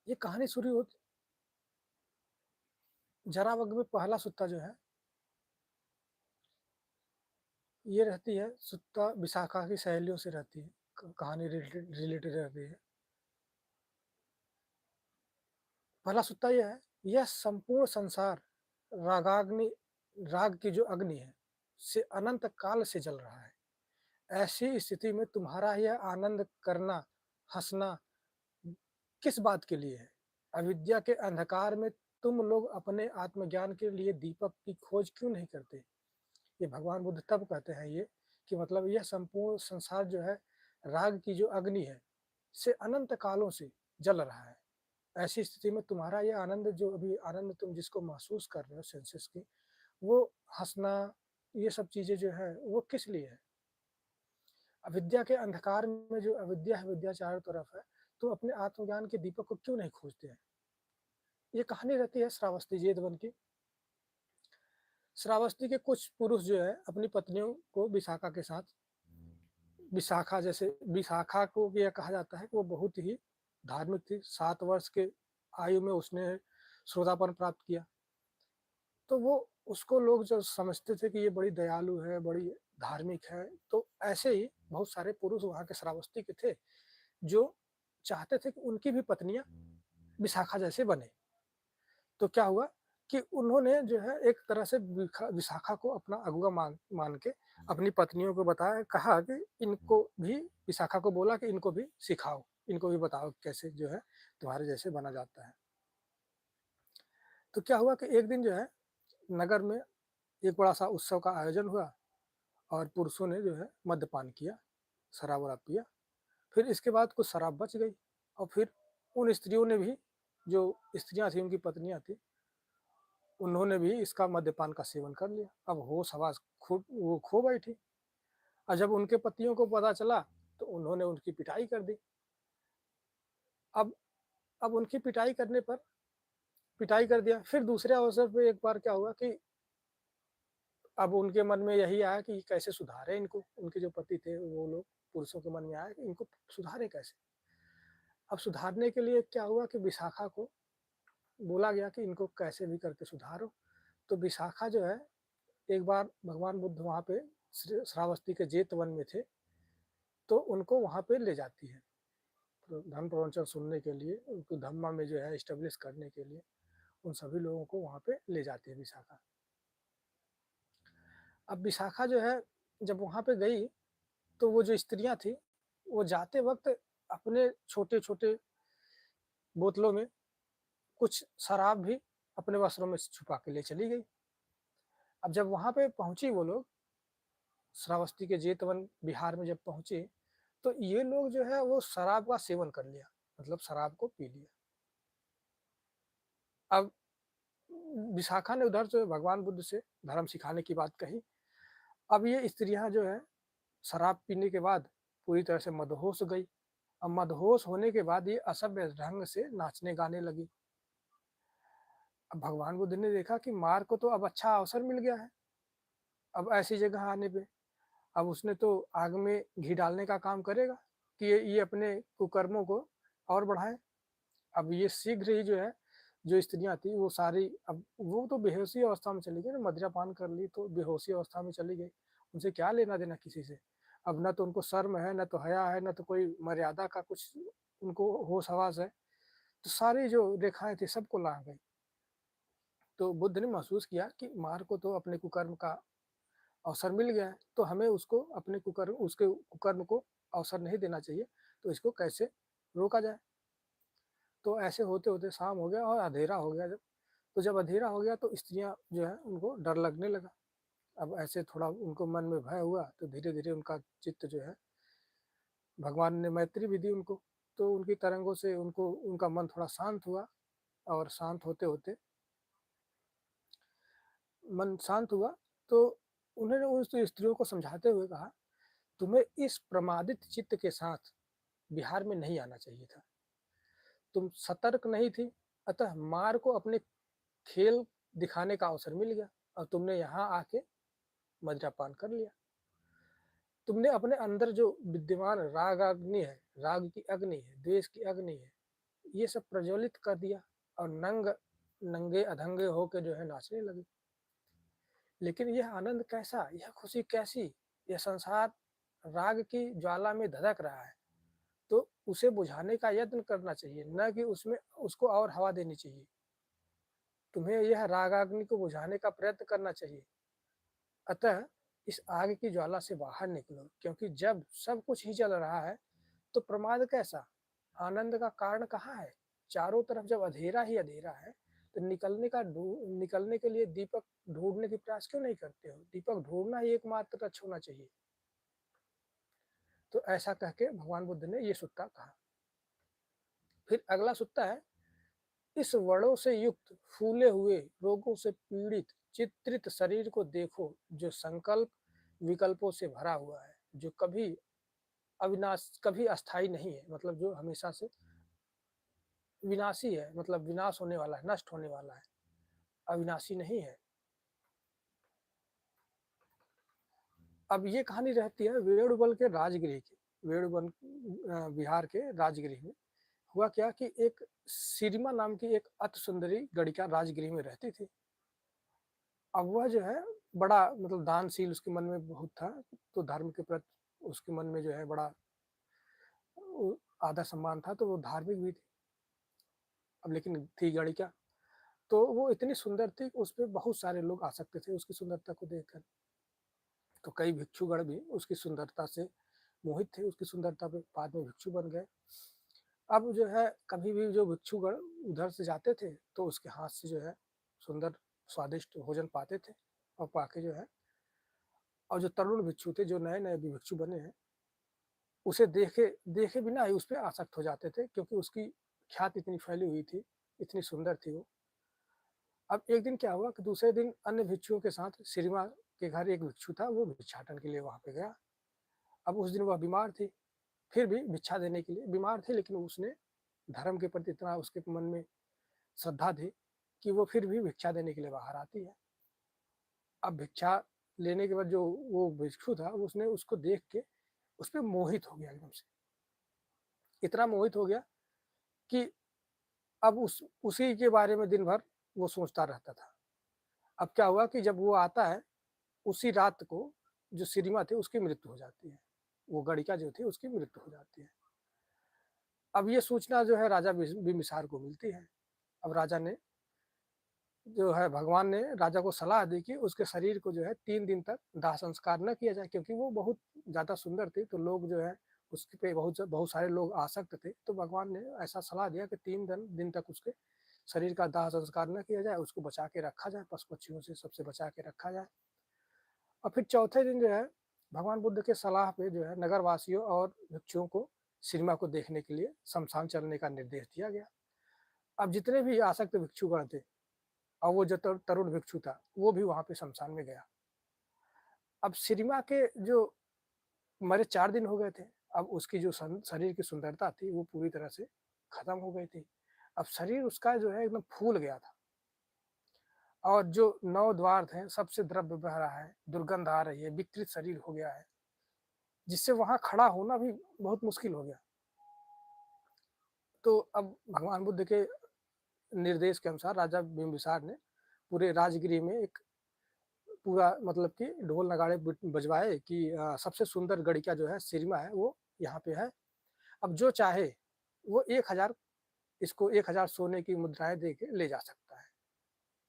ये कहानी शुरू हो जरावग में पहला सुत्ता जो है, ये रहती है सुत्ता विशाखा की सहेलियों से रहती है। कहानी रिलेटेड रिलेटेड रहती है। पहला सुत्ता यह है, यह संपूर्ण संसार रागाग्नि राग की जो अग्नि है, से अनंत काल से जल रहा है। ऐसी स्थिति में तुम्हारा यह आनंद करना, हँसना किस बात के लिए है? अविद्या के अंधकार में तुम लोग अपने आत्मज्ञान के लिए दीपक की खोज क्यों नहीं करते? ये भगवान बुद्ध तब कहते हैं ये कि मतलब यह संपूर्ण संसार जो है राग की जो अग्नि है से अनंत कालों से जल रहा है। ऐसी स्थिति में तुम्हारा ये आनंद जो अभी आनंद तुम जिसको महसूस कर रहे हो सेंसेस की, वो हंसना, ये सब चीजें जो है वो किस लिए है? अविद्या के अंधकार में जो अविद्या है, विद्या चारों तरफ है, तो अपने आत्मज्ञान के दीपक को क्यों नहीं खोजते हैं? ये कहानी रहती है श्रावस्ती जेतवन की। श्रावस्ती के कुछ पुरुष जो है अपनी पत्नियों को विशाखा के साथ, विशाखा जैसे विशाखा को यह कहा जाता है कि वो बहुत ही धार्मिक थी। 7 वर्ष के आयु में उसने श्रोतापन प्राप्त किया। तो वो उसको लोग जो समझते थे कि ये बड़ी दयालु है, बड़ी धार्मिक है। तो ऐसे ही बहुत सारे पुरुष वहाँ के श्रावस्ती के थे जो चाहते थे कि उनकी भी पत्नियां विशाखा जैसे बने। तो क्या हुआ कि उन्होंने जो है एक तरह से विशाखा को अपना अगुआ मान मान के अपनी पत्नियों को बताया, कहा कि इनको भी, विशाखा को बोला कि इनको भी सिखाओ, इनको भी बताओ कैसे जो है तुम्हारे जैसे बना जाता है। तो क्या हुआ कि एक दिन जो है नगर में एक बड़ा सा उत्सव का आयोजन हुआ और पुरुषों ने जो है मद्यपान किया, शराब वराब पिया। फिर इसके बाद कुछ शराब बच गई और फिर उन स्त्रियों ने भी, जो स्त्रियां थी उनकी पत्नियां थी, उन्होंने भी इसका मद्यपान का सेवन कर लिया। अब होश हवास वो खो बैठी। और जब उनके पतियों को पता चला तो उन्होंने उनकी पिटाई कर दी। अब अब उनकी पिटाई करने पर, पिटाई कर दिया। फिर दूसरे अवसर पे एक बार क्या हुआ कि अब उनके मन में यही आया कि कैसे सुधारे इनको। उनके जो पति थे वो लोग, पुरुषों के मन में आया कि इनको सुधारे कैसे। अब सुधारने के लिए क्या हुआ कि विशाखा को बोला गया कि इनको कैसे भी करके सुधारो। तो विशाखा जो है, एक बार भगवान बुद्ध वहाँ पे श्रावस्ती के जेत वन में थे, तो उनको वहाँ पे ले जाती है धर्म प्रवचन सुनने के लिए, उनको धम्मा में जो है इस्टेब्लिश करने के लिए उन सभी लोगों को वहाँ पे ले जाती है विशाखा। अब विशाखा जो है जब वहाँ पे गई, तो वो जो स्त्रियां थी वो जाते वक्त अपने छोटे छोटे बोतलों में कुछ शराब भी अपने वस्त्रों में छुपा के ले चली गई। अब जब वहाँ पे पहुंची वो लोग, श्रावस्ती के जेतवन बिहार में जब पहुंचे, तो ये लोग जो है वो शराब का सेवन कर लिया, मतलब शराब को पी लिया। अब विशाखा ने उधर से भगवान बुद्ध से धर्म सिखाने की बात कही। अब ये स्त्रियां जो है शराब पीने के बाद पूरी तरह से मदहोश हो गई। अब मदहोश होने के बाद ये असभ्य ढंग से नाचने गाने लगी। अब भगवान बुद्ध ने देखा कि मार को तो अब अच्छा अवसर मिल गया है अब ऐसी जगह आने पे। अब उसने तो आग में घी डालने का काम करेगा कि ये अपने कुकर्मों को और बढ़ाए। अब ये शीघ्र ही जो है, जो स्त्रियां थी वो सारी, अब वो तो बेहोशी अवस्था में चली गई ना, मदिरा पान कर ली तो बेहोशी अवस्था में चली गई। उनसे क्या लेना देना किसी से। अब न तो उनको शर्म है, न तो हया है, न तो कोई मर्यादा का कुछ उनको होश हवास है। तो सारी जो रेखाएं थी सबको ला गई। तो बुद्ध ने महसूस किया कि मार को तो अपने कुकर्म का अवसर मिल गया है, तो हमें उसको अपने कुकर्म, उसके कुकर्म को अवसर नहीं देना चाहिए। तो इसको कैसे रोका जाए। तो ऐसे होते होते शाम हो गया और अंधेरा हो गया। जब तो जब अंधेरा हो गया तो स्त्रियां जो है उनको डर लगने लगा। अब ऐसे थोड़ा उनको मन में भय हुआ, तो धीरे धीरे उनका चित्त जो है, भगवान ने मैत्री भी दी उनको, तो उनकी तरंगों से उनको उनका मन थोड़ा शांत हुआ। और शांत होते होते मन शांत हुआ, तो उन्होंने उन स्त्रियों को समझाते हुए कहा, तुम्हें इस प्रमादित चित्त के साथ बिहार में नहीं आना चाहिए था। तुम सतर्क नहीं थी, अतः मार को अपने खेल दिखाने का अवसर मिल गया और तुमने यहाँ आके मदिरापान कर लिया। तुमने अपने अंदर जो विद्यमान राग अग्नि है, राग की अग्नि है, द्वेष की अग्नि है, ये सब प्रज्वलित कर दिया और नंगे अधंगे होके जो है नाचने लगे। लेकिन यह आनंद कैसा, यह खुशी कैसी? यह संसार राग की ज्वाला में धधक रहा है, तो उसे बुझाने का यत्न करना चाहिए, न कि उसमें उसको और हवा देनी चाहिए। तुम्हें यह रागाग्नि को बुझाने का प्रयत्न करना चाहिए। अतः इस आग की ज्वाला से बाहर निकलो, क्योंकि जब सब कुछ ही जल रहा है, तो प्रमाद कैसा? आनंद का कारण कहाँ है? चारों तरफ जब अंधेरा ही अंधेरा है, तो निकलने के लिए दीपक ढूँढने की प्रयास क्यों नहीं करते हो? दीपक ढूँढना ही एकमात्र लक्ष्य होना चाहिए। तो ऐसा कह के भगवान बुद्ध ने ये सुत्ता कहा। फिर अगला सुत्ता है, इस वड़ों से युक्त, फूले हुए, रोगों से पीड़ित, चित्रित शरीर को देखो, जो संकल्प विकल्पों से भरा हुआ है, जो कभी अस्थाई नहीं है, मतलब जो हमेशा से विनाशी है, मतलब विनाश होने वाला है, नष्ट होने वाला है, अविनाशी नहीं है। अब ये कहानी रहती है वेणुबल के राजगृह की। वेणुबल बिहार के राजगृह में हुआ क्या कि एक सिरिमा नाम की एक अति सुंदरी गणिका राजगृह में रहती थी। अब वह जो है बड़ा मतलब दानशील, उसके मन में बहुत था, तो धर्म के प्रति उसके मन में जो है बड़ा आदर सम्मान था, तो वो धार्मिक भी थी। अब लेकिन थी गणिका, तो वो इतनी सुंदर थी, उस पे बहुत सारे लोग आ सकते थे उसकी सुंदरता को देखकर। तो कई भिक्षुगण भी उसकी सुंदरता से मोहित थे, उसकी सुंदरता पे बाद में भिक्षु बन गए। अब जो है कभी भी जो भिक्षुगण उधर से जाते थे, तो उसके हाथ से जो है सुंदर स्वादिष्ट भोजन पाते थे, और पाके जो है, और जो तरुण भिक्षु थे, जो नए नए भी भिक्षु बने हैं, उसे देखे देखे बिना ही उस पर आसक्त हो जाते थे, क्योंकि उसकी ख्याति इतनी फैली हुई थी, इतनी सुंदर थी वो। अब एक दिन क्या हुआ कि दूसरे दिन अन्य भिक्षुओं के साथ श्रीमा के घर एक भिक्षु था, वो भिक्षाटन के लिए वहां पे गया। अब उस दिन वह बीमार थी, फिर भी भिक्षा देने के लिए बीमार थे, लेकिन उसने धर्म के प्रति इतना उसके मन में श्रद्धा थी कि वो फिर भी भिक्षा देने के लिए बाहर आती है। अब भिक्षा लेने के बाद जो वो भिक्षु था, उसने उसको देख के उस पर मोहित हो गया, एकदम से इतना मोहित हो गया कि अब उसी के बारे में दिन भर वो सोचता रहता था। अब क्या हुआ कि जब वो आता है, उसी रात को जो सिरिमा थी उसकी मृत्यु हो जाती है, वो गणिका जो थी उसकी मृत्यु हो जाती है। अब ये सूचना जो है राजा बिम्बिसार को मिलती है। अब राजा ने जो है, भगवान ने राजा को सलाह दी कि उसके शरीर को जो है 3 दिन तक दाह संस्कार न किया जाए, क्योंकि वो बहुत ज़्यादा सुंदर थी, तो लोग जो है उसके पे बहुत बहुत सारे लोग आसक्त थे। तो भगवान ने ऐसा सलाह दिया कि 3 दिन तक उसके शरीर का दाह संस्कार न किया जाए, उसको बचा के रखा जाए, पशु पक्षियों से सबसे बचा के रखा जाए। और फिर चौथे दिन जो है भगवान बुद्ध के सलाह पे जो है नगरवासियों और भिक्षुओं को सिनेमा को देखने के लिए शमशान चलने का निर्देश दिया गया। अब जितने भी आसक्त भिक्षुगण थे, और वो जो तरुण भिक्षु था, वो भी वहां पे शमशान में गया। अब सिरिमा के जो मरे 4 दिन हो गए थे। अब उसकी जो शरीर की सुंदरता थी वो पूरी तरह से खत्म हो गई थी। अब शरीर उसका जो है एकदम फूल गया था, और जो 9 द्वार थे सबसे द्रव्य बह रहा है, दुर्गंध आ रही है, विकृत शरीर हो गया है, जिससे वहां खड़ा होना भी बहुत मुश्किल हो गया। तो अब भगवान बुद्ध के निर्देश के अनुसार राजा बिम्बिसार ने पूरे राजगृह में एक पूरा मतलब कि ढोल नगाड़े बजवाए कि सबसे सुंदर गणिका जो है सिरिमा है, वो यहाँ पे है। अब जो चाहे वो 1000 इसको 1000 सोने की मुद्राएं दे के ले जा सकता है,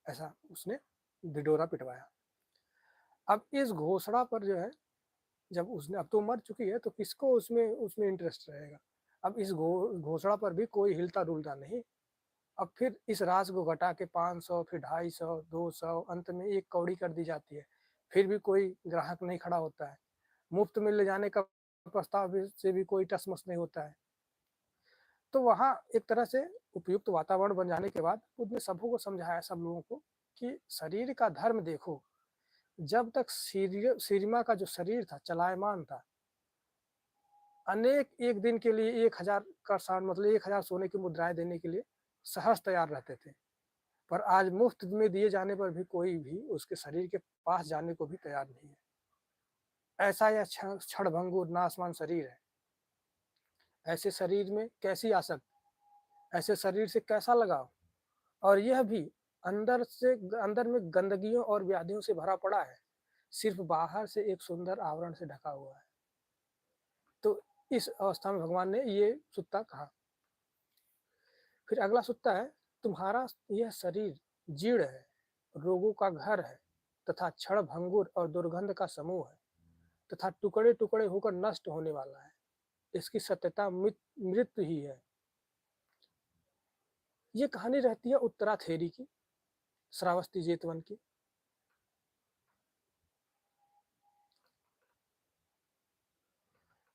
ऐसा उसने ढिढोरा पिटवाया। अब इस घोषणा पर जो है, जब उसने, अब तो मर चुकी है, तो किसको उसमें उसमें इंटरेस्ट रहेगा। अब इस घोषणा पर भी कोई हिलता डुलता नहीं। अब फिर इस राशि को घटा के 500, फिर 250, 200, अंत में 1 कौड़ी कर दी जाती है। फिर भी कोई ग्राहक नहीं खड़ा होता है। मुफ्त में ले जाने का प्रस्ताव भी से भी कोई टसमस नहीं होता है। तो वहाँ एक तरह से उपयुक्त वातावरण बन जाने के बाद उसने सबको समझाया, सब लोगों को, कि शरीर का धर्म देखो। जब तक सिरिमा का जो शरीर था चलायमान था, अनेक एक दिन के लिए 1000 का सामान, मतलब 1000 सोने की मुद्राएं देने के लिए सहज तैयार रहते थे। पर आज मुफ्त में दिए जाने पर भी कोई भी उसके शरीर के पास जाने को भी तैयार नहीं है। ऐसा यह क्षणभंगुर नासमान शरीर है। ऐसे शरीर में कैसी आसक्ति, ऐसे शरीर से कैसा लगाव, और यह भी अंदर में गंदगियों और व्याधियों से भरा पड़ा है, सिर्फ बाहर से एक सुंदर आवरण से ढका हुआ है। तो इस अवस्था में भगवान ने ये सुत्ता कहा। फिर अगला सुत्ता है, तुम्हारा यह शरीर जीर्ण है, रोगों का घर है, तथा क्षण भंगुर और दुर्गंध का समूह है, तथा टुकड़े टुकड़े होकर नष्ट होने वाला है। इसकी सत्यता मृत्यु ही है। ये कहानी रहती है उत्तराथेरी की, श्रावस्ती जेतवन की।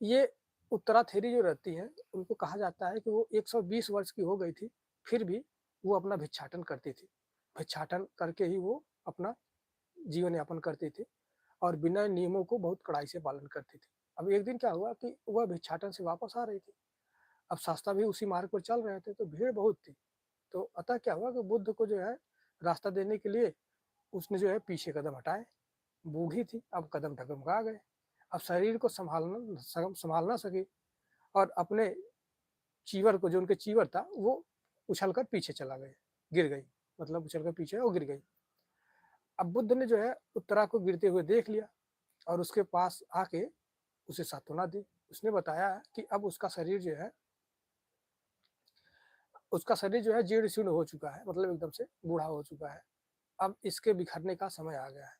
ये उत्तराथेरी जो रहती है, उनको कहा जाता है कि वो 120 वर्ष की हो गई थी, फिर भी वो अपना भिक्षाटन करती थी। भिक्षाटन करके ही वो अपना जीवन यापन करती थी और बिना नियमों को बहुत कड़ाई से पालन करती थी। अब एक दिन क्या हुआ कि वह भिक्षाटन से वापस आ रही थी। अब शास्ता भी उसी मार्ग पर चल रहे थे, तो भीड़ बहुत थी। तो अतः क्या हुआ कि बुद्ध को जो है रास्ता देने के लिए उसने जो है पीछे कदम हटाए। बूढ़ी थी, अब कदम डगमगा गए। अब शरीर को संभाल ना सकी और अपने चीवर को, जो उनके चीवर था, वो उछलकर पीछे चला गए, गिर गई। मतलब उछलकर पीछे वो गिर गई। अब बुद्ध ने जो है उत्तरा को गिरते हुए देख लिया और उसके पास आके उसे सांत्वना दी। उसने बताया कि अब उसका शरीर जो है जीर्ण शीर्ण हो चुका है, मतलब एकदम से बूढ़ा हो चुका है। अब इसके बिखरने का समय आ गया है।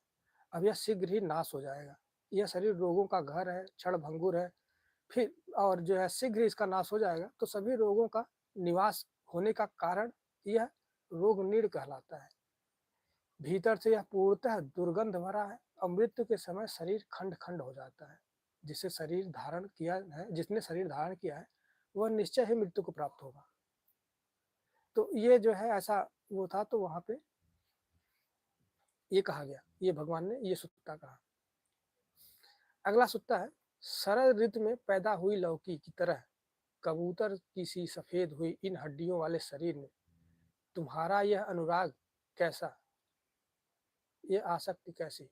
अब यह शीघ्र ही नाश हो जाएगा। यह शरीर रोगों का घर है, क्षण भंगुर है, फिर और जो है शीघ्र इसका नाश हो जाएगा। तो सभी रोगों का निवास होने का कारण यह रोग नीड़ कहलाता है। भीतर से यह पूर्णतः दुर्गंध भरा है और मृत्यु के समय शरीर खंड खंड हो जाता है। जिसने शरीर धारण किया है वह निश्चय ही मृत्यु को प्राप्त होगा। तो ये जो है ऐसा वो था, तो वहां पे ये कहा गया, ये भगवान ने ये सुत्ता कहा। अगला सुत्ता है, शरद ऋतु में पैदा हुई लौकी की तरह कबूतर की सी सफेद हुई इन हड्डियों वाले शरीर में तुम्हारा यह अनुराग कैसा, ये आसक्ति कैसी।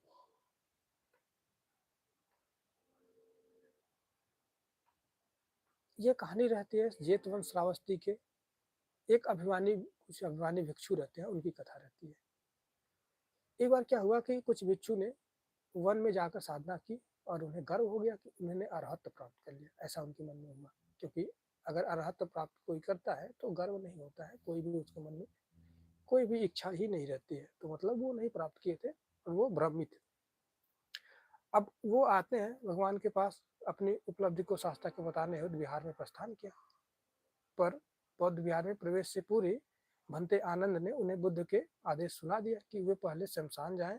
ये कहानी रहती है जेतवन श्रावस्ती के कुछ अभिमानी भिक्षु रहते हैं, उनकी कथा रहती है। एक बार क्या हुआ कि कुछ भिक्षु ने वन में जाकर साधना की और उन्हें गर्व हो गया कि उन्होंने अरहत्व प्राप्त कर लिया। ऐसा उनके मन में हुआ, क्योंकि अगर अरहत्व प्राप्त कोई करता है तो गर्व नहीं होता है, कोई भी उसके मन में कोई भी इच्छा ही नहीं रहती है, तो मतलब वो नहीं प्राप्त किए थे और वो भ्रमित थे। अब वो आते हैं भगवान के पास, अपनी उपलब्धि को शास्त्रा को बताने हेतु बिहार में प्रस्थान किया। पर बौद्ध विहार में प्रवेश से पूर्व भंते आनंद ने उन्हें बुद्ध के आदेश सुना दिया कि वे पहले शमशान जाएं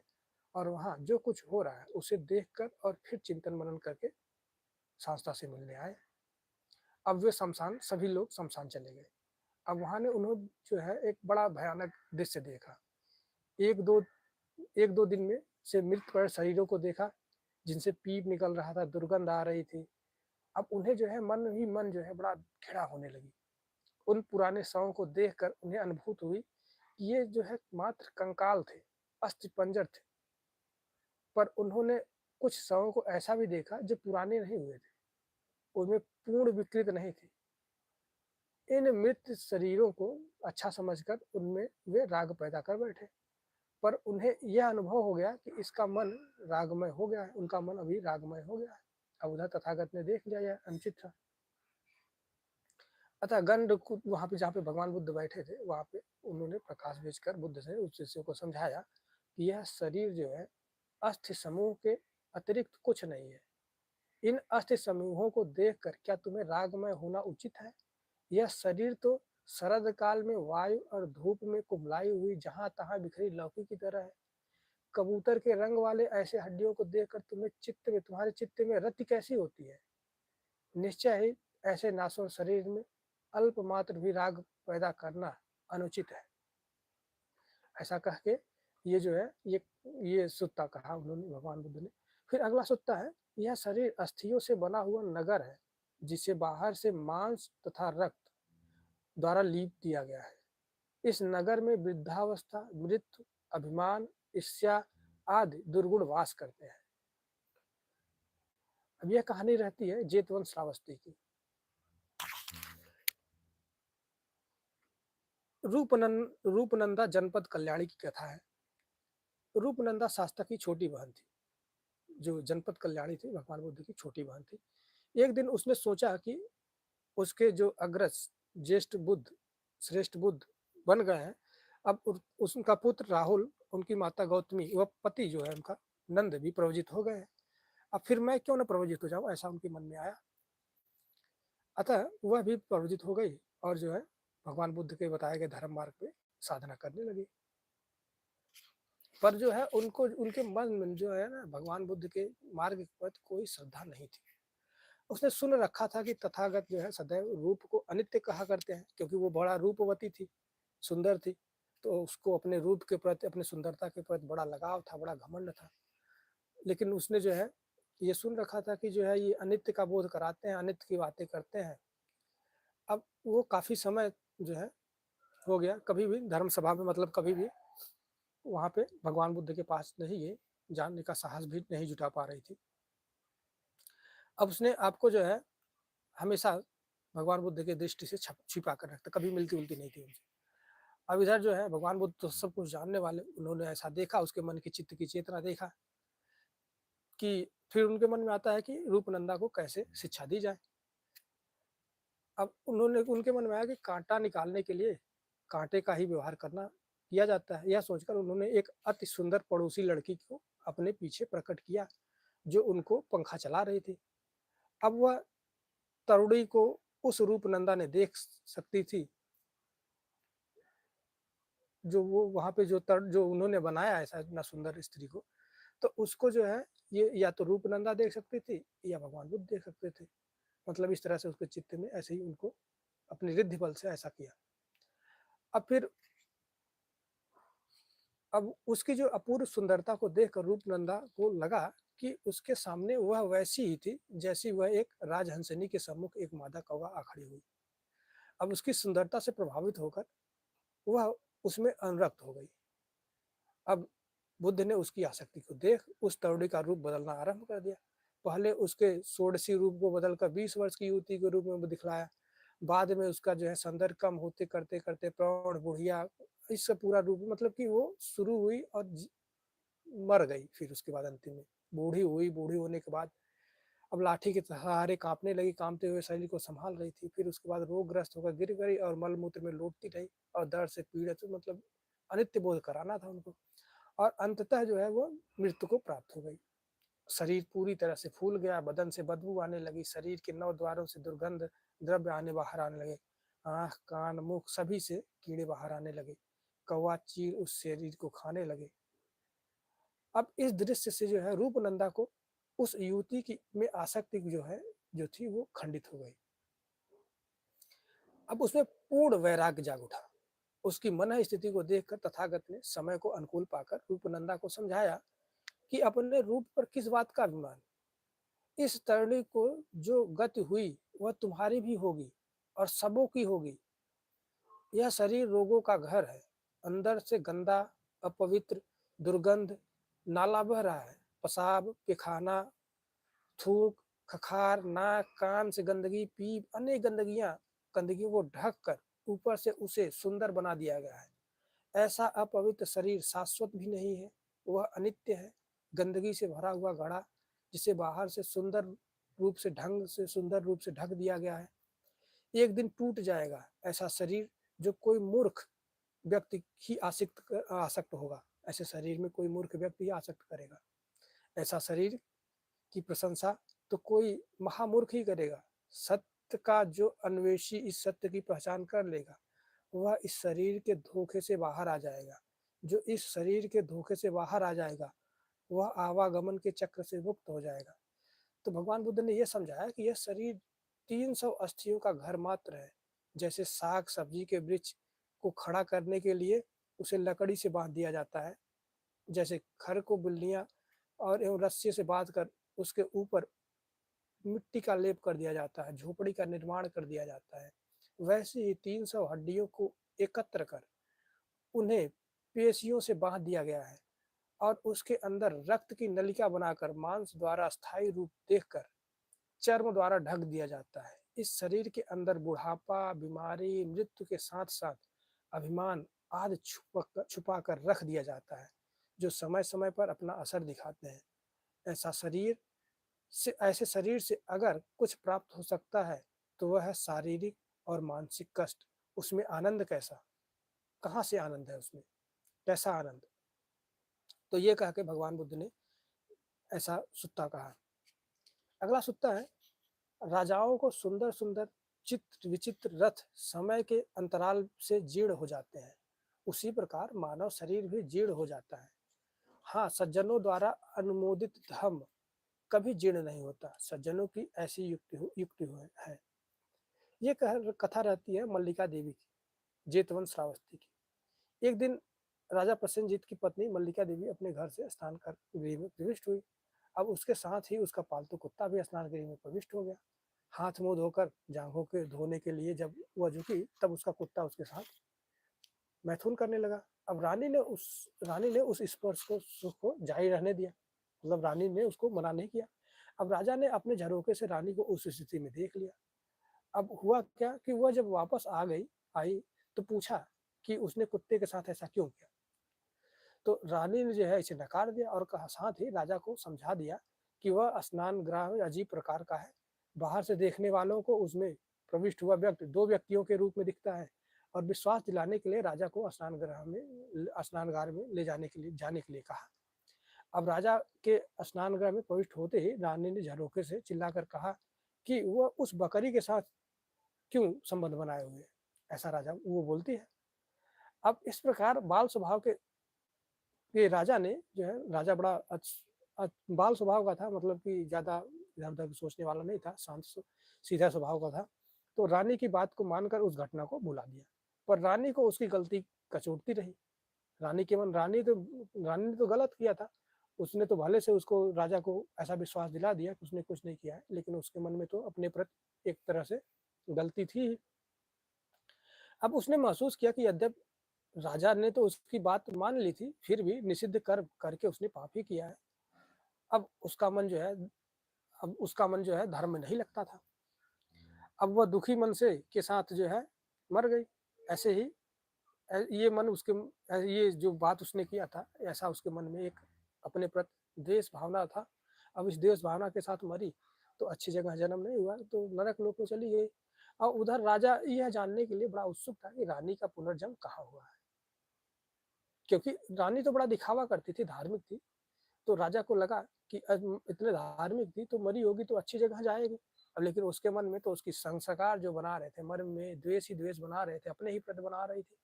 और वहां जो कुछ हो रहा है उसे देखकर और फिर चिंतन मनन करके शास्त्रा से मिलने आए। अब वे शमशान, सभी लोग शमशान चले गए। अब वहां ने उन्होंने जो है एक बड़ा भयानक दृश्य देखा। एक दो एक दो दिन में से मृत पड़े शरीरों को देखा, जिनसे पीप निकल रहा था, दुर्गंध आ रही थी। अब उन्हें जो है मन ही मन जो है बड़ा घृणा होने लगी। उन पुराने शवों को देखकर उन्हें अनुभूत हुई कि ये जो है मात्र कंकाल थे, अस्थिपंजर थे। पर उन्होंने कुछ शवों को ऐसा भी देखा जो पुराने नहीं हुए थे, उनमें पूर्ण विकृत नहीं थी। इन मृत शरीरों को अच्छा समझकर उनमें वे राग पैदा कर बैठे। पर उन्हें यह अनुभव हो गया कि इसका मन रागमय हो गया है, उनका मन अभी रागमय हो गया है। अब उधर तथागत ने देख लिया यह अनुचित था। अतः गंड को वहां पे, जहाँ पे भगवान बुद्ध बैठे थे, वहां पे उन्होंने प्रकाश भेजकर बुद्ध से उस शिष्य को समझाया कि यह शरीर जो है अस्थि समूह के अतिरिक्त कुछ नहीं है। इन अस्थि समूहों को देखकर क्या तुम्हें रागमय होना उचित है? यह शरीर तो शरद काल में वायु और धूप में कुम्हलाई हुई जहां तहां बिखरी लौकी की तरह है। कबूतर के रंग वाले ऐसे हड्डियों को देखकर तुम्हारे चित्त में रति कैसी होती है? निश्चय ही ऐसे नासों शरीर में अल्प मात्र भी राग पैदा करना अनुचित है। ऐसा कह के ये जो है ये सुत्ता कहा उन्होंने, भगवान बुद्ध ने। फिर अगला सुत्ता है, यह शरीर अस्थियों से बना हुआ नगर है, जिसे बाहर से मांस तथा रक्त द्वारा लीप दिया गया है। इस नगर में वृद्धावस्था, मृत्यु, अभिमान, ईर्ष्या आदि दुर्गुण वास करते हैं। अब यह कहानी रहती है जेतवन श्रावस्ती की। रूपनंदा जनपद कल्याणी की कथा है। रूपनंदा शास्ता की छोटी बहन थी, जो जनपद कल्याणी थी, भगवान बुद्ध की छोटी बहन थी। एक दिन उसने सोचा कि उसके जो अग्रज ज्येष्ठ बुद्ध, श्रेष्ठ बुद्ध बन गए हैं, अब उनका पुत्र राहुल, उनकी माता गौतमी व पति जो है उनका नंद भी प्रवजित हो गए हैं। अब फिर मैं क्यों न प्रवजित हो जाऊं, ऐसा उनके मन में आया। अतः वह भी प्रवजित हो गई और जो है भगवान बुद्ध के बताए गए धर्म मार्ग पे साधना करने लगी। पर जो है उनको, उनके मन में जो है ना, भगवान बुद्ध के मार्ग के प्रति कोई श्रद्धा नहीं थी। उसने सुन रखा था कि तथागत जो है सदैव रूप को अनित्य कहा करते हैं, क्योंकि वो बड़ा रूपवती थी, सुंदर थी, तो उसको अपने रूप के प्रति, अपनी सुंदरता के प्रति बड़ा लगाव था, बड़ा घमंड था। लेकिन उसने जो है ये सुन रखा था कि जो है ये अनित्य का बोध कराते हैं, अनित्य की बातें करते हैं। अब वो काफी समय जो है हो गया, कभी भी धर्म सभा में, मतलब कभी भी वहां पे भगवान बुद्ध के पास नहीं, ये जानने का साहस भी नहीं जुटा पा रही थी। अब उसने आपको जो है हमेशा भगवान बुद्ध के दृष्टि से छिपा कर रखता, कभी मिलती उलती नहीं थी उनसे। अब इधर जो है भगवान बुद्ध तो सब कुछ जानने वाले, उन्होंने ऐसा देखा, उसके मन की चित्त की चेतना देखा कि फिर उनके मन में आता है कि रूपनंदा को कैसे शिक्षा दी जाए। अब उन्होंने, उनके मन में आया कि कांटा निकालने के लिए कांटे का ही व्यवहार करना किया जाता है। यह सोचकर उन्होंने एक अति सुंदर पड़ोसी लड़की को अपने पीछे प्रकट किया, जो उनको पंखा चला रही थी। अब वह तरुणी को उस रूपनंदा ने देख सकती थी, जो वो वहां पे जो उन्होंने बनाया ऐसा इतना सुंदर स्त्री को, तो उसको जो है ये या तो रूपनंदा देख सकती थी या भगवान बुद्ध देख सकते थे। मतलब इस तरह से उसके चित्त में ऐसे ही उनको अपने रिद्धि बल से ऐसा किया। अब फिर, अब उसकी जो अपूर्व सुंदरता को देखकर रूपनंदा को लगा कि उसके सामने वह वैसी ही थी जैसी वह एक राजहंसिनी के सम्मुख एक मादा कौवा आ खड़ी हुई। अब उसकी सुंदरता से प्रभावित होकर वह उसमें अनुरक्त हो गई। अब बुद्ध ने उसकी आसक्ति को देख उस तरुणी का रूप बदलना आरंभ कर दिया। पहले उसके षोडशी रूप को बदलकर 20 वर्ष की युवती के रूप में दिखलाया। बाद में उसका जो है सौंदर्य कम होते करते करते प्रौढ़ बुढ़िया, इससे पूरा रूप, मतलब कि वो शुरू हुई और मर गई। फिर उसके बाद अंतिम में बूढ़ी हुई, बूढ़ी होने के बाद अब लाठी के सहारे कांपने लगी, कांपते हुए शरीर को संभाल रही थी। फिर उसके बाद रोगग्रस्त होकर गिर गई और मलमूत्र में लौटती रही और दर्द से पीड़ित, मतलब अनित्य बोध कराना था उनको। और अंततः जो है वो मृत्यु को प्राप्त हो गई। शरीर पूरी तरह से फूल गया, बदन से बदबू आने लगी, शरीर के 9 द्वारों से दुर्गंध द्रव्य बाहर आने लगे, आंख कान मुख सभी से कीड़े बाहर आने लगे, कौवा चील उस शरीर को खाने लगे। अब इस दृश्य से जो है रूपनंदा को उस युवती की में आसक्ति जो है, जो थी वो खंडित हो गई। अब उसमें पूर्ण वैराग्य जाग उठा। उसकी मन स्थिति को देखकर तथागत ने समय को अनुकूल पाकर रूपनंदा को समझाया कि अपने रूप पर किस बात का अभिमान। इस तरुणी को जो गति हुई वह तुम्हारी भी होगी और सबों की होगी। यह शरीर रोगों का घर है, अंदर से गंदा, अपवित्र, दुर्गंध नाला बह रहा है। पेशाब, पैखाना, थूक, खखार, नाक कान से गंदगी, पीप, अनेक गंदगियों को ढक कर ऊपर से उसे सुंदर बना दिया गया है। ऐसा अपवित्र शरीर शाश्वत भी नहीं है, वह अनित्य है। गंदगी से भरा हुआ घड़ा जिसे बाहर से सुंदर रूप से ढक दिया गया है, एक दिन टूट जाएगा। ऐसा शरीर जो कोई मूर्ख व्यक्ति ही आसक्त होगा, ऐसे शरीर में कोई मूर्ख व्यक्ति ही आसक्त करेगा। ऐसा शरीर की प्रशंसा तो कोई महामूर्ख ही करेगा। सत्य का जो अन्वेषी इस सत्य की पहचान कर लेगा, वह इस शरीर के धोखे से बाहर आ जाएगा। जो इस शरीर के धोखे से बाहर आ जाएगा, वह आवागमन के चक्र से मुक्त हो जाएगा। तो भगवान बुद्ध ने यह समझाया कि यह शरीर 300 अस्थियों का घर मात्र है। जैसे साग सब्जी के वृक्ष को खड़ा करने के लिए उसे लकड़ी से बांध दिया जाता है, जैसे खर को बिल्लियां और एवं रस्सी से बांध कर उसके ऊपर मिट्टी का लेप कर दिया जाता है, झोपड़ी का निर्माण कर दिया जाता है, वैसे ही 300 हड्डियों को एकत्र कर उन्हें पेशियों से बांध दिया गया है और उसके अंदर रक्त की नलिका बनाकर मांस द्वारा स्थायी रूप देखकर चर्म द्वारा ढक दिया जाता है। इस शरीर के अंदर बुढ़ापा, बीमारी, मृत्यु के साथ साथ अभिमान आदि छुपा कर रख दिया जाता है, जो समय-समय पर अपना असर दिखाते हैं। ऐसा शरीर ऐसे शरीर से अगर कुछ प्राप्त हो सकता है, तो वह है शारीरिक और मानसिक कष्ट। उसमें आनंद कैसा? कहाँ से आनंद है उसमें? कैसा आनंद? तो ये कह के भगवान बुद्ध ने ऐसा सुत्ता कहा। अगला सुत्ता है, राजाओं को सुंदर-सुंदर, चित्र-विचित्र रथ समय के अंतराल से जीर्ण हो जाते हैं। उसी प्रकार मानव शरीर भी जीर्ण हो जाता है। हाँ, सज्जनों द्वारा अनुमोदित धर्म कभी जीर्ण नहीं होता। सज्जनों की ऐसी युक्ति है। ये कथा रहती है मल्लिका देवी की, जेतवन श्रावस्ती की। एक दिन राजा प्रसेनजीत की पत्नी मल्लिका देवी अपने घर से स्नान कर गृह में प्रविष्ट हुई। अब उसके साथ ही उसका पालतू कुत्ता भी स्नान गृह में प्रविष्ट हो गया। हाथ मुंह धोकर जांघों के धोने के लिए जब वह झुकी, तब उसका कुत्ता उसके साथ मैथुन करने लगा। अब रानी ने उस स्पर्श को सुख को जारी रहने दिया, मतलब रानी ने उसको मना नहीं किया। अब राजा ने अपने झरोखे से रानी को उस स्थिति में देख लिया। अब हुआ क्या कि वह जब वापस आई तो पूछा कि उसने कुत्ते के साथ ऐसा क्यों किया। तो रानी ने जो है इसे नकार दिया और कहा, साथ ही राजा को समझा दिया कि वह स्नान गृह अजीब प्रकार का है। बाहर से देखने वालों को उसमें प्रविष्ट हुआ व्यक्ति दो व्यक्तियों के रूप में दिखता है, और विश्वास दिलाने के लिए राजा को स्नानगार में ले जाने के लिए कहा। अब राजा के स्नान गृह में प्रविष्ट होते ही रानी ने झरोखे से चिल्लाकर कहा कि वह उस बकरी के साथ क्यों संबंध बनाए हुए है? ऐसा राजा वो बोलती है। अब इस प्रकार बाल स्वभाव के ये राजा ने जो है, राजा बड़ा बाल स्वभाव का था, मतलब कि ज़्यादा इधर-उधर सोचने वाला नहीं था, शांत सीधा स्वभाव का था। तो रानी की बात को मानकर उस घटना को भुला दिया। पर रानी को उसकी गलती कचोटती रही। रानी ने तो गलत किया था। उसने तो भले से उसको राजा को ऐसा विश्वास दिला दिया कि उसने कुछ नहीं किया है, लेकिन उसके मन में तो अपने प्रति एक तरह से गलती थी ही। अब उसने महसूस किया कि यद्यप राजा ने तो उसकी बात मान ली थी, फिर भी निषिद्ध कर्म करके उसने पाप ही किया है। अब उसका मन जो है धर्म में नहीं लगता था। अब वह दुखी मन से के साथ जो है मर गई। ऐसे ही ये मन उसके ये जो बात उसने किया था, ऐसा उसके मन में एक अपने प्रति द्वेष भावना था। अब इस द्वेष भावना के साथ मरी, तो अच्छी जगह जन्म नहीं हुआ, तो नरक लोक में चली गई। और उधर राजा यह जानने के लिए बड़ा उत्सुक था कि रानी का पुनर्जन्म कहाँ हुआ है, क्योंकि रानी तो बड़ा दिखावा करती थी, धार्मिक थी। तो राजा को लगा कि इतने धार्मिक थी तो मरी होगी तो अच्छी जगह जाएगी। अब लेकिन उसके मन में तो उसकी संस्कार जो बना रहे थे, मन में द्वेष ही द्वेष बना रहे थे, अपने ही प्रति बना रही थी।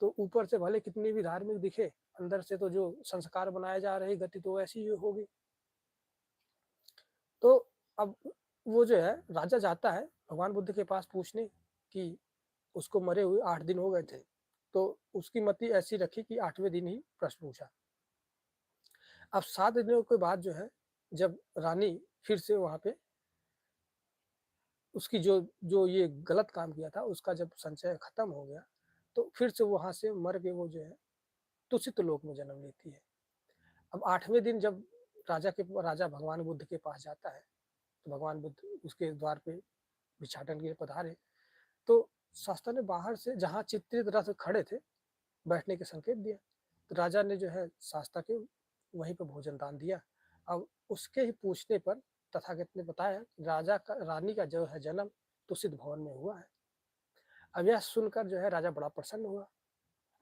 तो ऊपर से भले कितनी भी धार्मिक दिखे, अंदर से तो जो संस्कार बनाए जा रहे गति तो ऐसी ही होगी। तो अब वो जो है राजा जाता है भगवान बुद्ध के पास पूछने कि उसको मरे हुए 8 दिन हो गए थे। तो उसकी मति ऐसी रखी कि 8वें दिन ही प्रश्न पूछा। अब 7 दिनों के बाद जो है, जब रानी फिर से वहाँ पे उसकी जो जो ये गलत काम किया था, उसका जब संचय खत्म हो गया, तो फिर से वहाँ से मर के वो जो है तुषित लोक में जन्म लेती है। अब 8वें दिन जब राजा भगवान बुद्ध के पास जाता है, तो भगवान बुद्ध उसके द्वार पे भिक्षाटन के लिए पधारे। तो शास्त्र ने बाहर से जहाँ चित्रित रथ खड़े थे, बैठने के संकेत दिया। तो राजा ने जो है शास्ता के वहीं पे भोजन दान दिया। अब उसके ही पूछने पर तथागत ने बताया कि रानी का जो है जन्म तुषित भवन में हुआ है। अब यह सुनकर जो है राजा बड़ा प्रसन्न हुआ।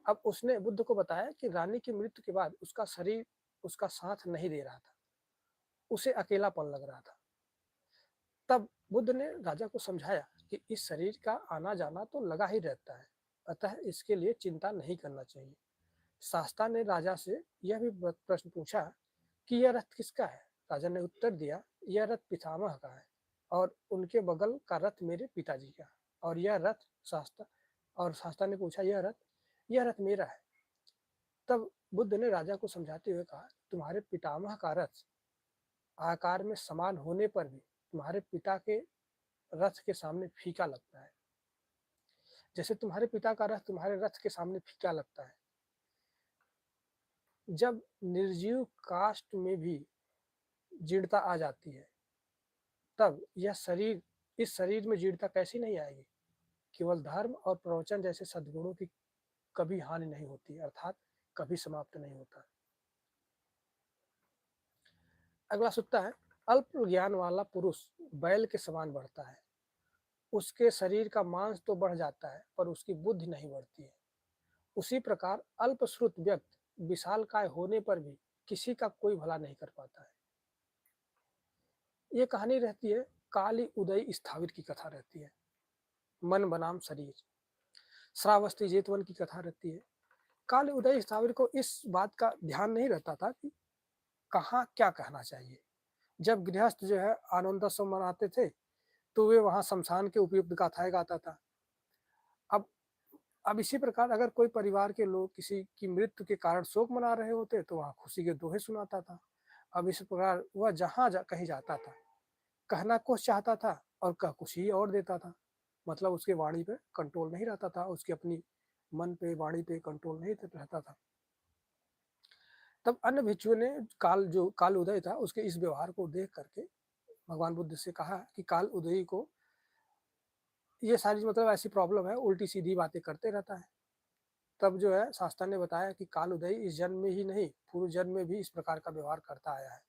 अब उसने बुद्ध को बताया कि रानी की मृत्यु के बाद उसका शरीर उसका साथ नहीं दे रहा था, उसे अकेलापन लग रहा था। तब बुद्ध ने राजा को समझाया कि इस शरीर का आना जाना तो लगा ही रहता है, अतः इसके लिए चिंता नहीं करना चाहिए। शास्ता ने राजा से यह भी प्रश्न पूछा कि यह रथ किसका है? राजा ने उत्तर दिया, यह रथ पितामह का है और उनके बगल का रथ मेरे पिताजी का, और यह रथ शास्ता और शास्ता ने पूछा, यह रथ मेरा है। तब बुद्ध ने राजा को समझाते हुए कहा, तुम्हारे पितामह का रथ आकार में समान होने पर भी तुम्हारे पिता के रथ के सामने फीका लगता है। जैसे तुम्हारे पिता का रथ तुम्हारे रथ के सामने फीका लगता है। जब निर्जीव काष्ठ में भी जीर्णता आ जाती है, तब इस शरीर में जीर्णता कैसी नहीं आएगी। केवल धर्म और प्रवचन जैसे सद्गुणों की कभी हानि नहीं होती, अर्थात कभी समाप्त नहीं होता। अगला सूत्र है, अल्प ज्ञान वाला पुरुष बैल के समान बढ़ता है। उसके शरीर का मांस तो बढ़ जाता है पर उसकी बुद्धि नहीं बढ़ती है। उसी प्रकार अल्पश्रुत व्यक्ति विशालकाय होने पर भी किसी का कोई भला नहीं कर पाता है। ये कहानी रहती है काली उदय स्थाविर की कथा रहती है। मन बनाम शरीर, श्रावस्ती जेतवन की कथा रहती है। काली उदय स्थाविर को इस बात का ध्यान नहीं रहता था कि कहाँ क्या कहना चाहिए। जब गृहस्थ जो है आनंदोत्सव मनाते थे तो वे वहां शमशान के उपयुक्त गाथाएं गाता था। अब अब इसी प्रकार अगर कोई परिवार के लोग किसी की मृत्यु के कारण शोक मना रहे होते तो वहां खुशी के दोहे सुनाता था। अब इस प्रकार वह कहीं जाता था, कहना कुछ चाहता था और कह कुछ ही और देता था। मतलब उसके वाणी पे कंट्रोल नहीं रहता था, उसकी अपनी मन पे वाणी पे कंट्रोल नहीं रहता था। तब अन्य भिक्षुओं ने काल उदय था उसके इस व्यवहार को देख करके भगवान बुद्ध से कहा कि काल उदय को ये सारी मतलब ऐसी प्रॉब्लम है, उल्टी सीधी बातें करते रहता है। तब जो है शास्त्र ने बताया कि काल उदय इस जन्म में ही नहीं पूर्व जन्म में भी इस प्रकार का व्यवहार करता आया है।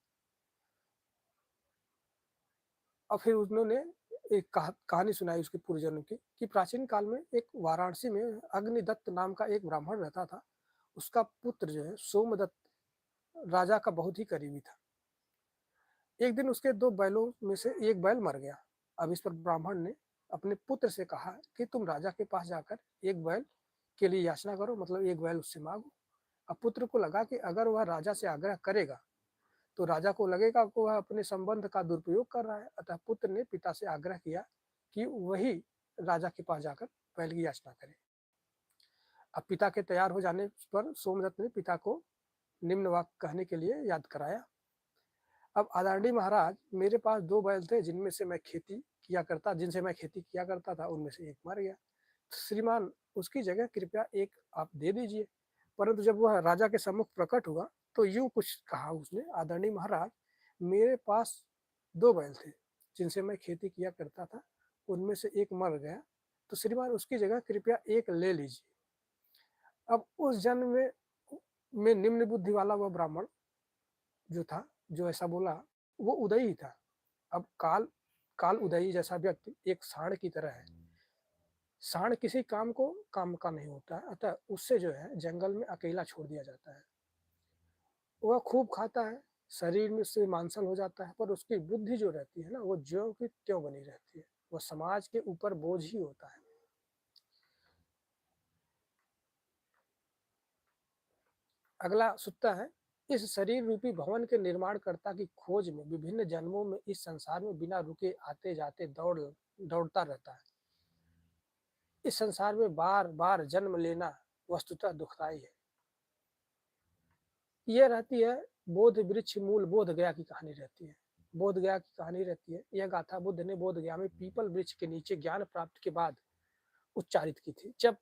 और फिर उन्होंने एक कहानी सुनाई उसके पूर्व जन्म की कि प्राचीन काल में एक वाराणसी में अग्निदत्त नाम का एक ब्राह्मण रहता था। उसका पुत्र जो है सोमदत्त राजा का बहुत ही करीबी था। एक दिन उसके दो बैलों में से एक बैल मर गया। अब इस पर ब्राह्मण ने अपने पुत्र से कहा कि तुम राजा के पास जाकर एक बैल के लिए याचना करो, मतलब एक बैल उससे मांगो। अब पुत्र को लगा कि अगर वह राजा से आग्रह करेगा तो राजा को लगेगा कि वह अपने संबंध का दुरुपयोग कर रहा है। अतः पुत्र ने पिता से आग्रह किया कि वही राजा के पास जाकर बैल की याचना करे। अब पिता के तैयार हो जाने पर सोमदत्त ने पिता को निम्न वाक्य कहने के लिए याद कराया। अब आदरणीय महाराज, मेरे पास दो बैल थे जिनसे मैं खेती किया करता था, उनमें से एक मर गया। तो श्रीमान उसकी जगह कृपया एक आप दे दीजिए। परंतु जब वह राजा के सम्मुख प्रकट हुआ तो यूं कुछ कहा उसने, आदरणीय महाराज, मेरे पास दो बैल थे जिनसे मैं खेती किया करता था, उनमें से एक मर गया, तो श्रीमान उसकी जगह कृपया एक ले लीजिए। अब उस जन्म में निम्न बुद्धि वाला वह ब्राह्मण जो था, जो ऐसा बोला, वो उदयी था। अब काल उदयी जैसा व्यक्ति एक सांड की तरह है। सांड किसी काम का नहीं होता है, अतः उससे जो है जंगल में अकेला छोड़ दिया जाता है। वह खूब खाता है, शरीर में से मांसल हो जाता है, पर उसकी बुद्धि जो रहती है ना, वो ज्यों की त्यों बनी रहती है। वह समाज के ऊपर बोझ ही होता है। अगला सूत्र है, इस शरीर रूपी भवन के निर्माणकर्ता की खोज में विभिन्न जन्मों में इस संसार में बिना रुके आते जाते दौड़ता रहता है। इस संसार में बार बार जन्म लेना वस्तुतः दुखदायी है। यह रहती है बोध वृक्ष मूल बोध गया की कहानी रहती है। बोध गया की कहानी रहती है। यह गाथा बुद्ध ने बोध गया में पीपल वृक्ष के नीचे ज्ञान प्राप्त के बाद उच्चारित की थी। जब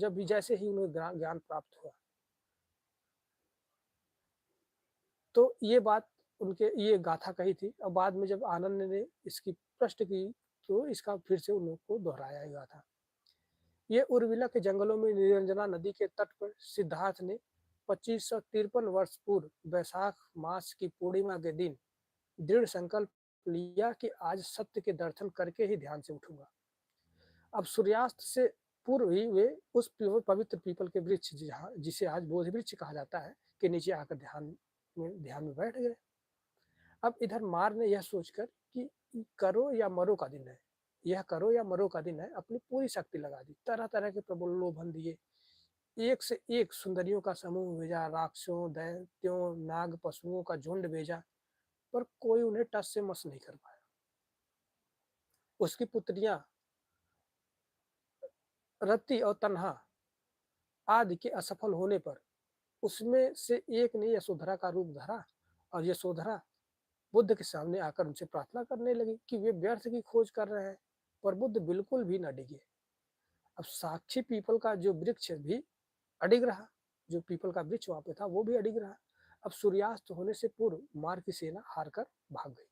भी जैसे ही उन्हें ज्ञान प्राप्त हुआ तो ये गाथा कही थी। और बाद में जब आनंद ने इसकी प्रश्न की तो इसका फिर से उन लोगों को दोहराया गया था। ये उर्विला के जंगलों में निरंजना नदी के तट पर सिद्धार्थ ने 2553 वर्ष पूर्व वैशाख मास की पूर्णिमा के दिन दृढ़ संकल्प लिया कि आज सत्य के दर्शन करके ही ध्यान से उठूंगा। अब सूर्यास्त से पूर्व ही वे उस पवित्र पीपल के वृक्ष जिसे आज बोधि वृक्ष कहा जाता है के नीचे आकर ध्यान में बैठ गए। अब इधर मार ने यह सोचकर कि करो या मरो का दिन है, यह करो या मरो का दिन है, अपनी पूरी शक्ति लगा दी। तरह तरह के प्रलोभन दिए, एक से एक सुंदरियों का समूह भेजा, राक्षसों दैत्यों नाग पशुओं का झुंड भेजा, पर कोई उन्हें टस से मस नहीं कर पाया। उसकी पुत्रियां रति और तन्हा आदि के असफल होने पर उसमें से एक ने यशोधरा का रूप धरा और यशोधरा बुद्ध के सामने आकर उनसे प्रार्थना करने लगी कि वे व्यर्थ की खोज कर रहे हैं, पर बुद्ध बिल्कुल भी न डिगे। अब साक्षी पीपल का जो वृक्ष भी अडिग रहा, जो पीपल का वृक्ष वहां पे था वो भी अडिग रहा। अब सूर्यास्त होने से पूर्व मार की सेना हार कर भाग गई।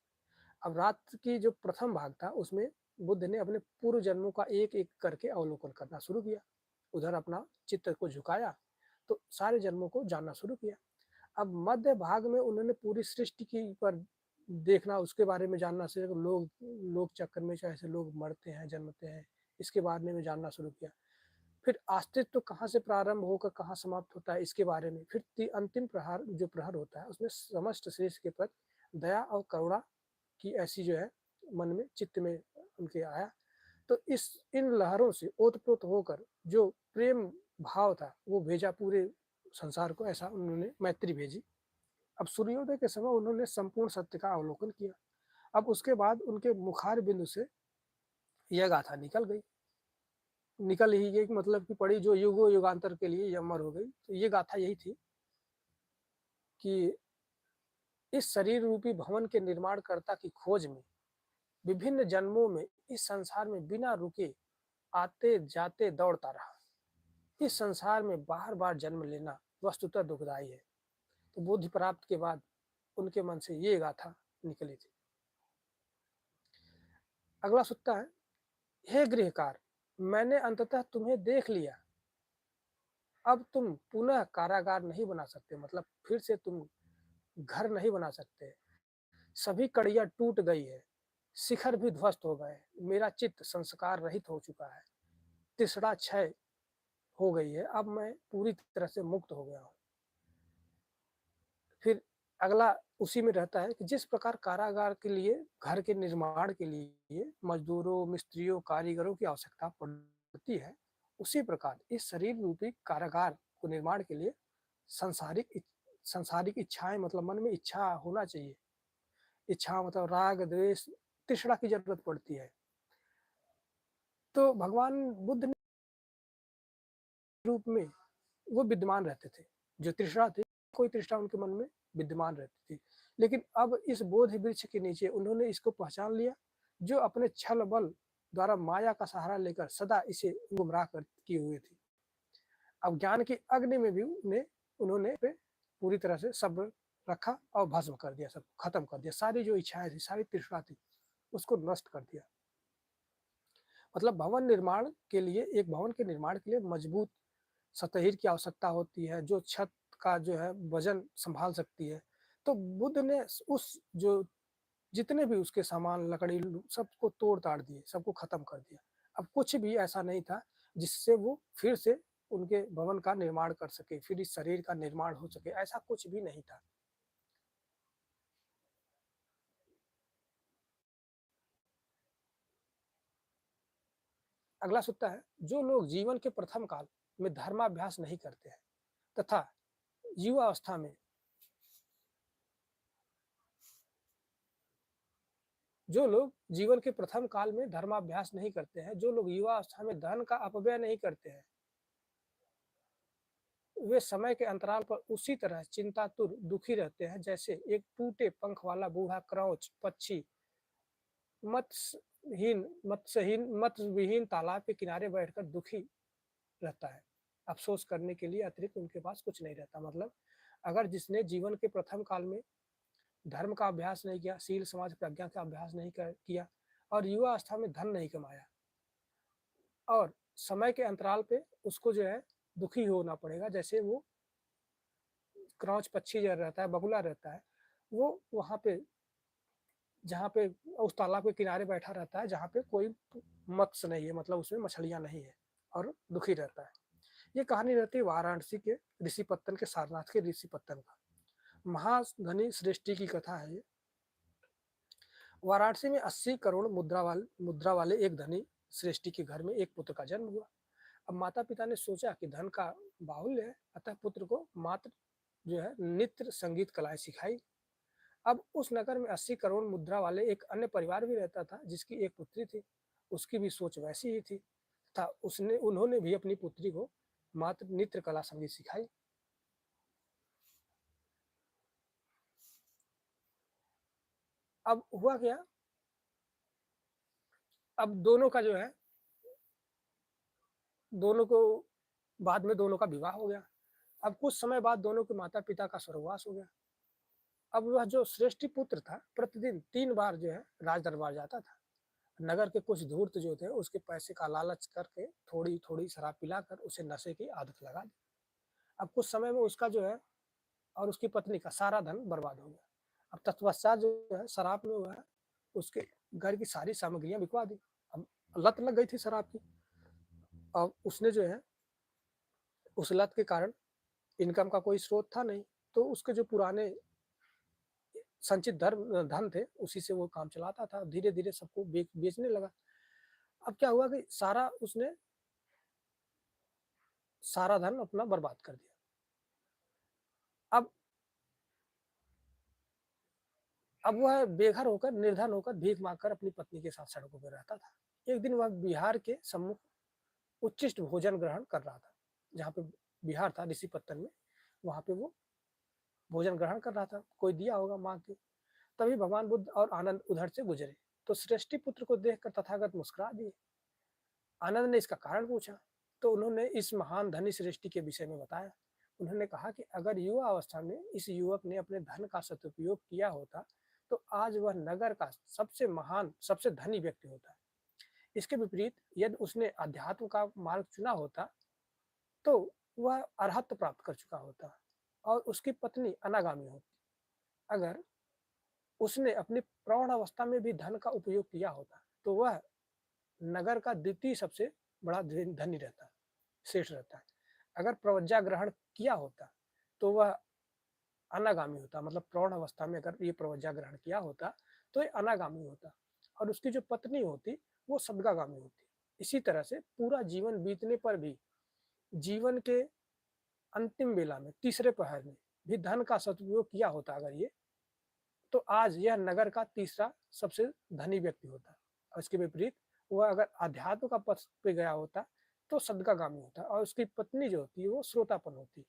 अब रात की जो प्रथम भाग था उसमें बुद्ध ने अपने पूर्व जन्मों का एक-एक करके अवलोकन करना शुरू किया। उधर अपना चित्त को झुकाया, तो सारे जन्मों को जानना शुरू किया। अब मध्य भाग में उन्होंने पूरी सृष्टि की पर देखना, उसके बारे में जानना शुरू, लोक चक्र में कैसे लोग मरते हैं, जन्मते हैं, इसके बारे में जानना शुरू किया। फिर अस्तित्व कहाँ से प्रारंभ होकर कहाँ समाप्त होता है, इसके बारे में। फिर अंतिम प्रहार, जो प्रहर होता है, उसमें समस्त सृष्टि के प्रति दया और करुणा की ऐसी जो है मन में, चित्त में उनके आया। तो इन लहरों से ओतप्रोत होकर जो प्रेम भाव था वो भेजा पूरे संसार को, ऐसा उन्होंने मैत्री भेजी। अब सूर्योदय के समय उन्होंने संपूर्ण सत्य का अवलोकन किया। अब उसके बाद उनके मुखार बिंदु से यह गाथा निकल ही गई, मतलब कि पड़ी, जो युगों युगांतर के लिए अमर हो गई। तो ये गाथा यही थी कि इस शरीर रूपी भवन के निर्माणकर्ता की खोज में विभिन्न जन्मों में इस संसार में बिना रुके आते जाते दौड़ता रहा। इस संसार में बार बार जन्म लेना वस्तुतः दुखदायी है। तो बुद्धि प्राप्त के बाद उनके मन से ये गाथा निकली थी। अगला सूत्र है, हे गृहकार, मैंने अंततः तुम्हें देख लिया। अब तुम पुनः कारागार नहीं बना सकते, मतलब फिर से तुम घर नहीं बना सकते। सभी कड़ियां टूट गई है, शिखर भी ध्वस्त हो गए। मेरा चित्त संस्कार रहित हो चुका है, तृष्णा क्षय हो गई है। अब मैं पूरी तरह से मुक्त हो गया हूँ। फिर अगला उसी में रहता है कि जिस प्रकार कारागार के लिए, घर के निर्माण के लिए मजदूरों, मिस्त्रियों, कारीगरों की आवश्यकता पड़ती है, उसी प्रकार इस शरीर रूपी कारागार को निर्माण के लिए सांसारिक इच्छाएं, मतलब मन में इच्छा होना चाहिए। इच्छा मतलब राग, द्वेष, तृष्णा की जरूरत पड़ती है। तो भगवान बुद्ध ने रूप में वो विद्यमान रहते थे। जो तृष्णा थी, कोई तृष्णा उनके मन में विद्यमान रहती थी, लेकिन अब इस बोधि वृक्ष के नीचे उन्होंने इसको पहचान लिया, जो अपने छल बल द्वारा माया का सहारा लेकर सदा इसे गुमराह कर किए हुए थी। अब ज्ञान की अग्नि में भी उन्होंने पे पूरी तरह से सब्र रखा और भस्म कर दिया, सब खत्म कर दिया। सारी जो इच्छाएं थी, सारी तृष्णा थी, उसको नष्ट कर दिया। मतलब भवन निर्माण के लिए, एक भवन के निर्माण के लिए मजबूत सतहीर की आवश्यकता होती है, जो छत का जो है वजन संभाल सकती है। तो बुद्ध ने उस जो जितने भी उसके सामान, लकड़ी, सबको तोड़ ताड़ दिए, सबको खत्म कर दिया। अब कुछ भी ऐसा नहीं था जिससे वो फिर से उनके भवन का निर्माण कर सके, फिर इस शरीर का निर्माण हो सके, ऐसा कुछ भी नहीं था। अगला सूत्र है, जो लोग जीवन के प्रथम काल में धर्माभ्यास नहीं करते हैं तथा युवा अवस्था में जो लोग जीवन के प्रथम काल में धर्माभ्यास नहीं करते हैं, जो लोग युवा अवस्था में धन का अपव्यय नहीं करते हैं, वे समय के अंतराल पर उसी तरह चिंतातुर दुखी रहते हैं जैसे एक टूटे पंख वाला बूढ़ा क्रौच पक्षी मत्स्यहीन तालाब के किनारे बैठकर दुखी रहता है। अफसोस करने के लिए अतिरिक्त उनके पास कुछ नहीं रहता। मतलब अगर जिसने जीवन के प्रथम काल में धर्म का अभ्यास नहीं किया, शील समाज प्रज्ञा का अभ्यास नहीं किया और युवा अवस्था में धन नहीं कमाया, और समय के अंतराल पे उसको जो है दुखी होना पड़ेगा, जैसे वो क्रॉच पक्षी जो रहता है, बगुला रहता है, वो वहां पे जहाँ पे उस तालाब के किनारे बैठा रहता है जहाँ पे कोई मत्स्य नहीं है, मतलब उसमें मछलियां नहीं है, और दुखी रहता है। ये कहानी रहती है वाराणसी के ऋषि पत्तन के, सारनाथ के ऋषि पत्तन का। महाधनी सृष्टि की कथा है ये। वाराणसी में 80 करोड़ मुद्रा वाले एक धनी सृष्टि के घर में एक पुत्र का जन्म हुआ। अब माता पिता ने सोचा कि धन का बाहुल्य है, अतः पुत्र को मात्र जो है नृत्य संगीत कलाएं सिखाई। अब उस नगर में 80 करोड़ मुद्रा वाले एक अन्य परिवार भी रहता था, जिसकी एक पुत्री थी। उसकी भी सोच वैसी ही थी था उन्होंने भी अपनी पुत्री को मात्र नृत्य कला संगीत सिखाई। अब हुआ क्या, अब दोनों का जो है, दोनों को बाद में दोनों का विवाह हो गया। अब कुछ समय बाद दोनों के माता पिता का स्वर्गवास हो गया। अब वह जो श्रेष्ठी पुत्र था प्रतिदिन 3 बार जो है राज दरबार जाता था। नगर के कुछ धूर्त जो थे उसके पैसे का लालच करके थोड़ी-थोड़ी शराब पिलाकर उसे नशे की आदत लगा दी। अब कुछ समय में उसका जो है और उसकी पत्नी का सारा धन बर्बाद हो गया। अब तत्पश्चात जो है शराब में वो है उसके घर की सारी सामग्रियाँ बिकवा दी। अब लत लग गई थी शराब की। अब उसने जो है उस लत के कारण इनकम का कोई स्रोत था नहीं, तो उसके जो पुराने संचित धन थे, उसी से वो काम चलाता था। धीरे-धीरे सबको बेचने लगा। अब क्या हुआ कि सारा धन अपना बर्बाद कर दिया। अब अब वह बेघर होकर, निर्धन होकर, भीख माँगकर अपनी पत्नी के साथ सड़कों पे रहता था। एक दिन वह बिहार के सम्मुख उच्चिष्ट भोजन ग्रहण कर रहा था। जहाँ पे बिहार था ऋषिपत्तन में, वहाँ पे वो भोजन ग्रहण कर रहा था। कोई दिया होगा माँग के। तभी भगवान बुद्ध और आनंद उधर से गुजरे। तो सृष्टि पुत्र को देखकर तथागत मुस्कुरा दिए। आनंद ने इसका कारण पूछा, तो उन्होंने इस महान धनी सृष्टि के विषय में बताया। उन्होंने कहा कि अगर युवा अवस्था में इस युवक ने अपने धन का सदुपयोग किया होता, तो आज वह नगर का सबसे महान, सबसे धनी व्यक्ति होता। इसके विपरीत यदि उसने अध्यात्म का मार्ग चुना होता, तो वह अरहत्त प्राप्त कर चुका होता और उसकी पत्नी अनागामी होती। अगर उसने अपनी प्रौढ़ अवस्था में भी धन का उपयोग किया होता, तो वह नगर का द्वितीय सबसे बड़ा धनी रहता, श्रेष्ठ रहता है। अगर प्रव्रज्जा ग्रहण किया होता, तो वह अनागामी होता, मतलब प्रौढ़ अवस्था में अगर ये प्रव्रज्जा ग्रहण किया होता, तो ये अनागामी होता और उसकी जो पत्नी होती, वो सद्गगामी होती। इसी तरह से पूरा जीवन बीतने पर भी जीवन के अंतिम बेला में, तीसरे पहर में भी धन का सदुपयोग किया होता अगर ये, तो आज यह नगर का तीसरा सबसे धनी व्यक्ति होता। और इसके विपरीत वह अगर अध्यात्म का पथ पे गया होता, तो सद्गगामी होता और उसकी पत्नी जो होती है वो श्रोतापन होती।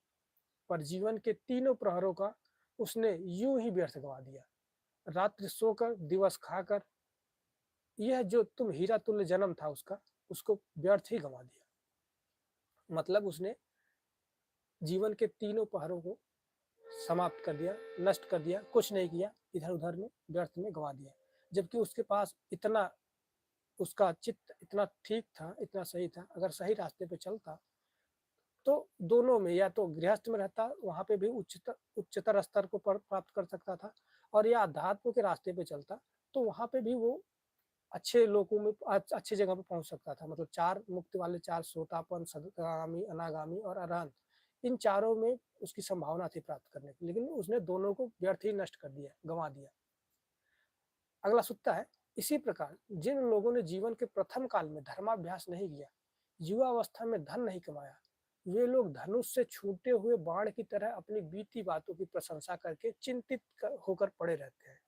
पर जीवन के तीनों प्रहरों का उसने यूं ही व्यर्थ गवा दिया। रात्रि सोकर, दिवस खाकर, यह जो तुम हीरा तुल्य जन्म था उसका, उसको व्यर्थ ही गवा दिया। मतलब उसने जीवन के तीनों पहरों को समाप्त कर दिया, नष्ट कर दिया, कुछ नहीं किया, इधर-उधर में व्यर्थ में गवा दिया। जबकि उसके पास इतना, उसका चित्त इतना ठीक था, इतना सही था, अगर सही रास्ते पे चलता, तो दोनों में या तो गृहस्थ में रहता, वहाँ पे भी उच्चतर स्तर को प्राप्त कर सकता था और या अध्यात्म के रास्ते पे चलता, तो वहाँ पे भी वो अच्छे लोगों में अच्छी जगह पे पहुँच सकता था। मतलब 4 मुक्ति वाले 4 सोतापन, सद्गामी, अनागामी और अरहंत, इन चारों में उसकी संभावना थी प्राप्त करने की, लेकिन उसने दोनों को व्यर्थ ही नष्ट कर दिया, गँवा दिया। अगला सूत्र है, इसी प्रकार जिन लोगों ने जीवन के प्रथम काल में धर्माभ्यास नहीं किया, युवा अवस्था में धन नहीं कमाया, वे लोग धनुष से छूटे हुए बाण की तरह अपनी बीती बातों की प्रशंसा करके चिंतित होकर पड़े रहते हैं।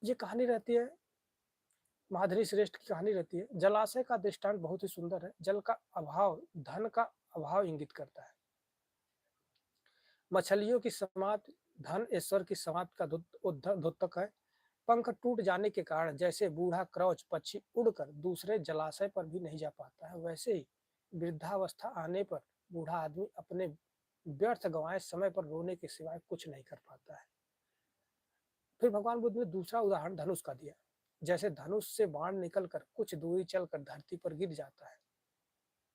ये कहानी रहती है, माधुरी श्रेष्ठ की कहानी रहती है। जलाशय का दृष्टांत बहुत ही सुंदर है। जल का अभाव धन का अभाव इंगित करता है। मछलियों की समाप्ति धन ऐश्वर्य की समाप्ति का द्योतक है। पंख टूट जाने के कारण जैसे बूढ़ा क्रौच पक्षी उड़कर दूसरे जलाशय पर भी नहीं जा पाता है, वैसे ही वृद्धावस्था आने पर बूढ़ा आदमी अपने व्यर्थ गंवाए समय पर रोने के सिवाय कुछ नहीं कर पाता है। फिर भगवान बुद्ध ने दूसरा उदाहरण धनुष का दिया। जैसे धनुष से बाण निकलकर कुछ दूरी चलकर धरती पर गिर जाता है,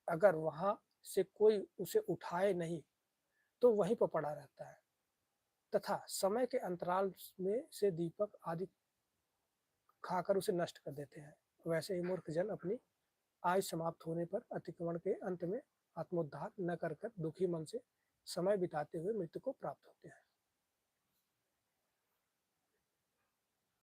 अगर वहां से कोई उसे उठाए नहीं तो वहीं पर पड़ा रहता है, तथा समय के अंतराल में से दीपक आदि खाकर उसे नष्ट कर देते हैं। वैसे ही मूर्ख जन अपनी आयु समाप्त होने पर अतिक्रमण के अंत में आत्मोद्धार न कर दुखी मन से समय बिताते हुए मृत्यु को प्राप्त होते हैं।